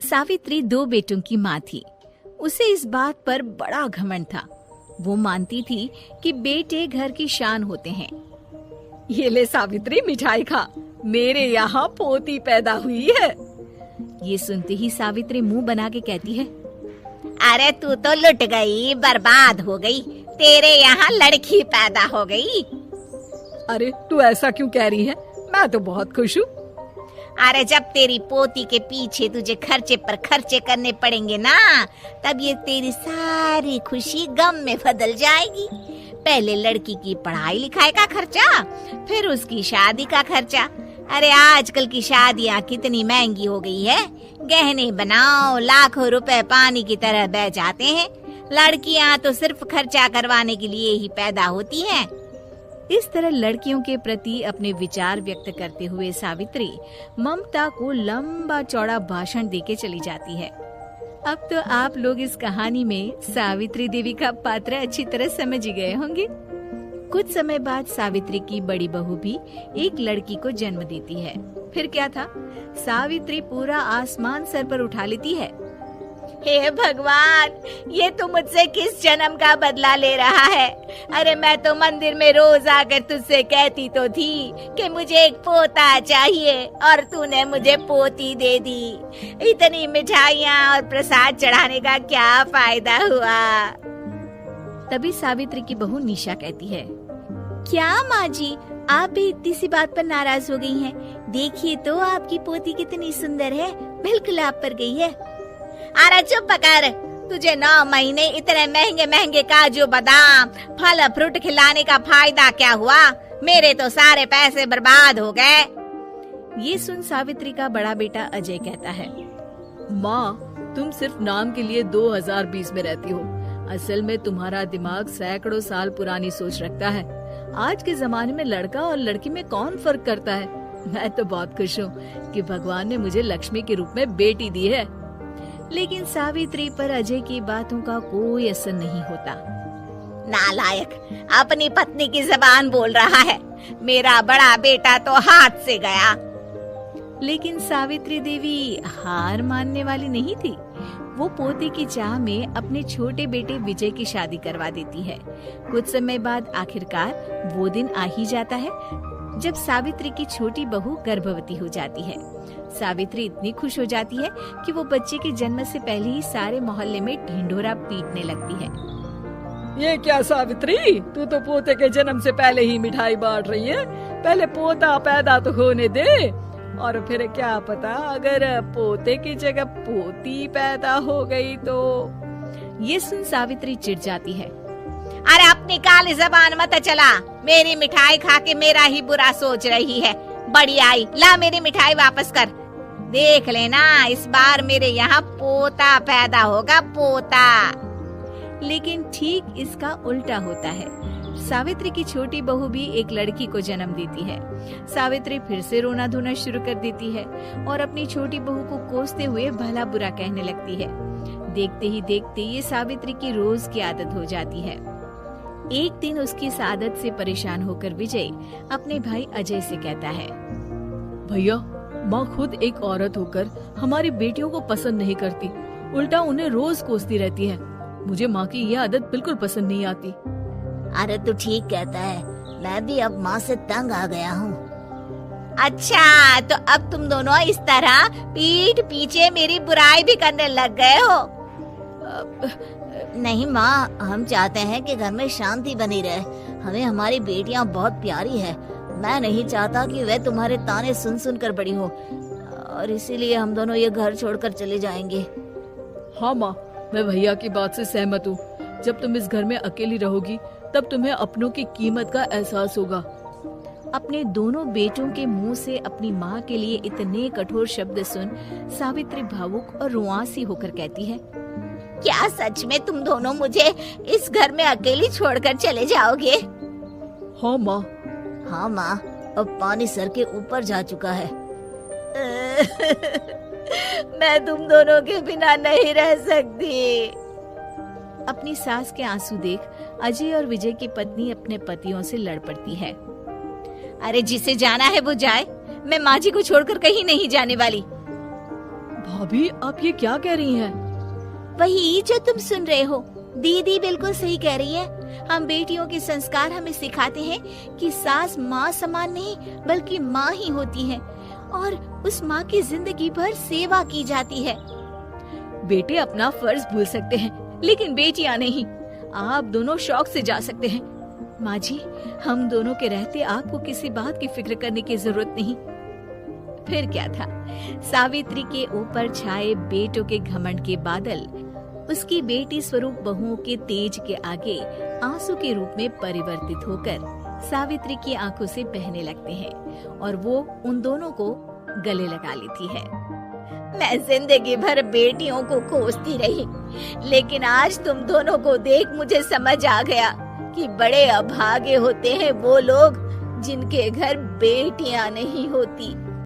सावित्री 2 बेटों की माँ थी। उसे इस बात पर बड़ा घमंड था। वो मानती थी कि बेटे घर की शान होते हैं। ये ले सावित्री, मिठाई खा, मेरे यहाँ पोती पैदा हुई है। ये सुनते ही सावित्री मुंह बना के कहती है, अरे तू तो लुट गई, बर्बाद हो गई, तेरे यहाँ लड़की पैदा हो गई। अरे तू ऐसा क्यों कह रही है? मैं तो बहुत खुश हूँ। अरे जब तेरी पोती के पीछे तुझे खर्चे पर खर्चे करने पड़ेंगे ना, तब ये तेरी सारी खुशी गम में बदल जाएगी। पहले लड़की की पढ़ाई लिखाई का खर्चा, फिर उसकी शादी का खर्चा। अरे आजकल की शादियाँ कितनी महंगी हो गई है। गहने बनाओ, लाखों रुपए पानी की तरह बह जाते हैं। लड़कियाँ तो सिर्फ खर्चा करवाने के लिए ही पैदा होती हैं। इस तरह लड़कियों के प्रति अपने विचार व्यक्त करते हुए सावित्री ममता को लंबा चौड़ा भाषण देके चली जाती है। अब तो आप लोग इस कहानी में सावित्री देवी का पात्र अच्छी तरह समझ ही गए होंगे। कुछ समय बाद सावित्री की बड़ी बहू भी एक लड़की को जन्म देती है। फिर क्या था, सावित्री पूरा आसमान सर पर उठा लेती है। हे भगवान, ये तो मुझसे किस जन्म का बदला ले रहा है। अरे मैं तो मंदिर में रोज आकर तुझसे कहती तो थी कि मुझे एक पोता चाहिए, और तूने मुझे पोती दे दी। इतनी मिठाइयाँ और प्रसाद चढ़ाने का क्या फायदा हुआ। तभी सावित्री की बहू निशा कहती है, क्या माँ जी, आप भी इतनी सी बात पर नाराज हो गई हैं? देखिए तो आपकी पोती कितनी सुंदर है, बिल्कुल आप पर गई है। अरे चुप कर, तुझे 9 महीने इतने महंगे महंगे काजू बादाम फल फ्रूट खिलाने का फायदा क्या हुआ? मेरे तो सारे पैसे बर्बाद हो गए। ये सुन सावित्री का बड़ा बेटा अजय कहता है, माँ, तुम सिर्फ नाम के लिए 2020 में रहती हो। असल में तुम्हारा दिमाग सैकड़ों साल पुरानी सोच रखता है। आज के जमाने में लड़का और लड़की में कौन फर्क करता है। मैं तो बहुत खुश हूँ कि भगवान ने मुझे लक्ष्मी के रूप में बेटी दी है। लेकिन सावित्री पर अजय की बातों का कोई असर नहीं होता। नालायक, अपनी पत्नी की जबान बोल रहा है। मेरा बड़ा बेटा तो हाथ से गया। लेकिन सावित्री देवी हार मानने वाली नहीं थी। वो पोते की चाह में अपने छोटे बेटे विजय की शादी करवा देती है। कुछ समय बाद आखिरकार वो दिन आ ही जाता है जब सावित्री की छोटी बहू गर्भवती हो जाती है। सावित्री इतनी खुश हो जाती है कि वो बच्चे के जन्म से पहले ही सारे मोहल्ले में ढिंढोरा पीटने लगती है। ये क्या सावित्री, तू तो पोते के जन्म से पहले ही मिठाई बांट रही है। पहले पोता पैदा तो होने दे, और फिर क्या पता अगर पोते की जगह पोती पैदा हो गई तो। ये सुन सावित्री चिढ़ जाती है। अरे अपनी काली जबान मत चला, मेरी मिठाई खा के मेरा ही बुरा सोच रही है। बड़ी आई, ला मेरी मिठाई वापस कर। देख लेना, इस बार मेरे यहाँ पोता पैदा होगा, पोता। लेकिन ठीक इसका उल्टा होता है। सावित्री की छोटी बहू भी एक लड़की को जन्म देती है। सावित्री फिर से रोना धोना शुरू कर देती है और अपनी छोटी बहू को कोसते हुए भला बुरा कहने लगती है। देखते ही देखते ये सावित्री की रोज की आदत हो जाती है। एक दिन उसकी इस आदत से परेशान होकर विजय अपने भाई अजय से कहता है, भैया, माँ खुद एक औरत होकर हमारी बेटियों को पसंद नहीं करती, उल्टा उन्हें रोज कोसती रहती है। मुझे माँ की यह आदत बिल्कुल पसंद नहीं आती। अरे तू ठीक कहता है, मैं भी अब माँ से तंग आ गया हूँ। अच्छा, तो अब तुम दोनों इस तरह पीठ पीछे मेरी बुराई भी करने लग गए हो। नहीं माँ, हम चाहते हैं कि घर में शांति बनी रहे। हमें हमारी बेटियाँ बहुत प्यारी है। मैं नहीं चाहता कि वे तुम्हारे ताने सुन सुन कर बड़ी हो, और इसीलिए हम दोनों ये घर छोड़कर चले जाएंगे। हाँ माँ, मैं भैया की बात से सहमत हूँ। जब तुम इस घर में अकेली रहोगी तब तुम्हें अपनों की कीमत का एहसास होगा। अपने दोनों बेटों के मुंह से अपनी माँ के लिए इतने कठोर शब्द सुन सावित्री भावुक और रुआंसी होकर कहती है, क्या सच में तुम दोनों मुझे इस घर में अकेली छोड़कर चले जाओगे? हाँ माँ। हाँ माँ, अब पानी सर के ऊपर जा चुका है। मैं तुम दोनों के बिना नहीं रह सकती। अपनी सास के आंसू देख अजय और विजय की पत्नी अपने पतियों से लड़ पड़ती है। अरे जिसे जाना है वो जाए, मैं माँ जी को छोड़कर कहीं नहीं जाने वाली। भाभी, आप ये क्या कह रही हैं? वही जो तुम सुन रहे हो, दीदी बिल्कुल सही कह रही है। हम बेटियों के संस्कार हमें सिखाते हैं कि सास माँ समान नहीं बल्कि माँ ही होती है और उस माँ की जिंदगी भर सेवा की जाती है। बेटे अपना फर्ज भूल सकते हैं, लेकिन बेटियां नहीं। आप दोनों शौक से जा सकते हैं। माँ जी, हम दोनों के रहते आपको किसी बात की फिक्र करने की जरूरत नहीं। फिर क्या था, सावित्री के ऊपर छाए बेटों के घमंड के बादल उसकी बेटी स्वरूप बहुओं के तेज के आगे आंसू के रूप में परिवर्तित होकर सावित्री की आंखों से बहने लगते हैं और वो उन दोनों को गले लगा लेती है। मैं जिंदगी भर बेटियों को खोजती रही, लेकिन आज तुम दोनों को देख मुझे समझ आ गया कि बड़े अभागे होते हैं वो लोग जिनके घर बेटियां नहीं होती।